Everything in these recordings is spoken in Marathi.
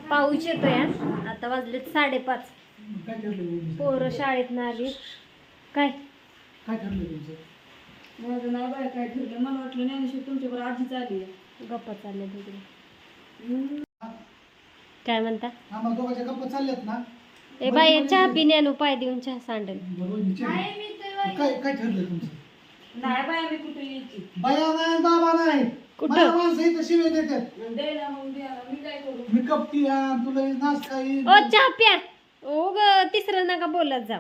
पाऊस येतोय आता वाजलेत 5:30. पोरं शाळेत ना आली. काय काय ठरलं तुमचं? माझं नाही बाय काय ठरलं. मला वाटलं ज्ञानेश्वर तुमच्याबरोबर आधीच आली. गप्पा चालल्या तिकडे. काय म्हणता? आम्हाला दोघांच्या गप्पा चालल्यात ना. ए बाई चहा पिण्यानु पाय देऊन चहा सांडेल. काय काय ठरलं तुमचं? नाही बाय मी कुठे यायची बाया नाही बाबा नाही. कुठं? मला माणसं इथं शिवे देतात. द्यायला मग द्यायला मी काय करू. मी कपटी तुला नाच काही ओ चहा प्या. ओ ग तिसरं नका बोलत जा.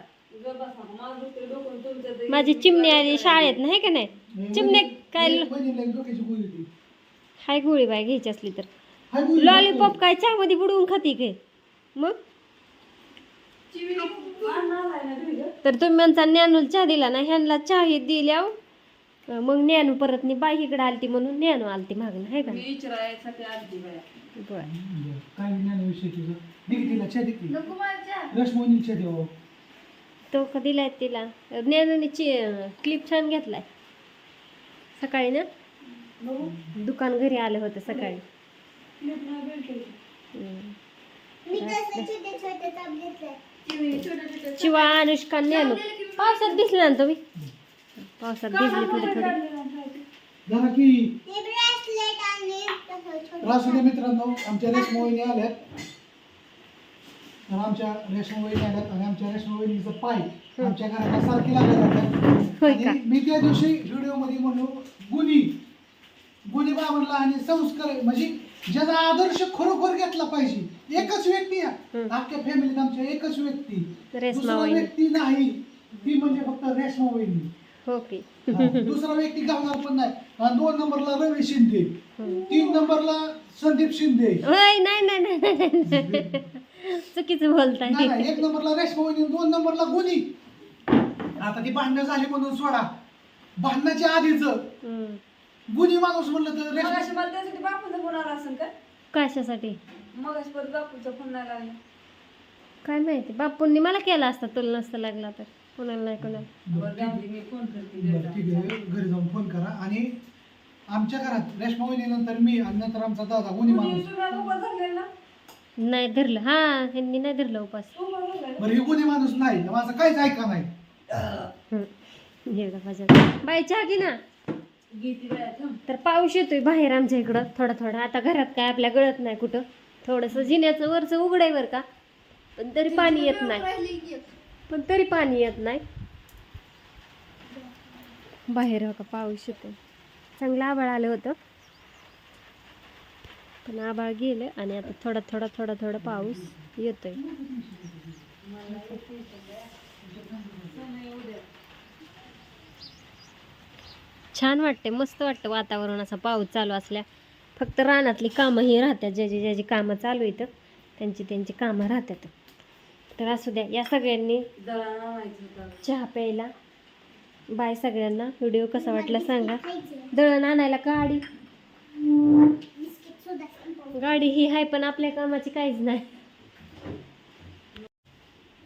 माझी चिमणी आली शाळेत नाही का नाही. चिमणे काय डोक्याची गोळी होती. हाय गोळी बाय घ्यायची असली तर. हाय गोळी लॉलीपॉप काय चहा मध्ये बुडवून खाती काय मग? तर तुम्ही म्हणता ज्ञानूला चहा दिला ना. ह्यांना चहा हे दिल्या मग ज्ञानू परत नी बाई इकडे आलती म्हणून ज्ञानू आलती मागणं आहे का? विचारायसाठी आलती बाया. बर काय ज्ञान विषय तुझं? दिला चहा दिली रश्मोनी चहा देवा. तो का दिलाय तिला. ज्ञानूने क्लिप छान घेतलाय सकाळी ना. दुकान घरी आलं होतं सकाळी. शिवा अनुष्का ज्ञानू पावसात दिसले ना तुम्ही. पावसात भिजले थोडे थोडे. जरा की रासुदे मित्रांनो आमच्या रेशमोईने आल्यात. आमच्या रेशमोईने आल्यात आणि आमच्या रेशमोईनीचं पाय आमच्या घराला सारखी लागत होय का? आणि मी त्या दिवशी व्हिडिओ मध्ये म्हणलो गुणी बाबांना आणि संस्कार म्हणजे ज्याचा आदर्श खरोखर घेतला पाहिजे. एकच व्यक्ती आहे अख्ख्या फॅमिलीत आमच्या एकच व्यक्ती. दुसरा व्यक्ती नाही ती म्हणजे फक्त रेशमावहिनी. हो की. दुसरा व्यक्ती गावणार पण नाही. 2 नंबरला रवी शिंदे, 3 नंबरला संदीप शिंदे. नाही नाही नाही चुकीचं बोलताय. नाही 1 नंबरला रेशमावहिनी, 2 नंबरला गुणी. आता ती भांडणं झाली म्हणून सोडा. भांडणाच्या आधीच गुणी माणूस म्हणलं तर मगाशी मला त्यासाठी बापूचा फोन आला असेल का? कशासाठी? मगाशी परत बापूचा फोन नाही लागला. काय माहिती. बापूंनी मला केला असता तुला नसता लागला तर. कोणाला नाही कोणाला. बरं जाऊ दे, मी फोन करते. बरं, ठीक आहे घरी जाऊन फोन करा. आणि आमच्या घरात रेशमावहिनी नंतर मी आणि नंतर आमचा दादा गुणी माणूस. नाही धरलं. हा ह्यांनी नाही धरलं उपास. बरं ही गुणी माणूस नाही माझं काहीच ऐका नाही. बाई चहा घे ना. तर पाऊस येतोय बाहेर आमच्या इकडं थोडा थोडा. आता घरात काय आपल्या गळत नाही कुठं. थोडंसं जिन्याचं वरचं उघडाय बर का. पण तरी पाणी येत नाही. बाहेर हो का पाऊस येतोय. चांगलं आभाळ आलं होतं पण आभाळ गेलं आणि आता थोडा थोडा पाऊस येतोय. छान वाटते. मस्त वाटतं वातावरण असं पाऊस चालू असल्या. फक्त रानातली कामं ही राहतात. ज्याची कामं चालू येतं त्यांची कामं राहतात. तर असू द्या. या सगळ्यांनी चहा प्यायला बाय सगळ्यांना. व्हिडिओ कसा वाटला सांगा. दळण आणायला गाडी ही आहे पण आपल्या कामाची काहीच नाही.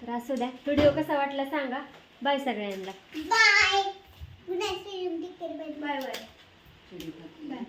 तर असू द्या. व्हिडिओ कसा वाटला सांगा. बाय सगळ्यांना. Bye bye.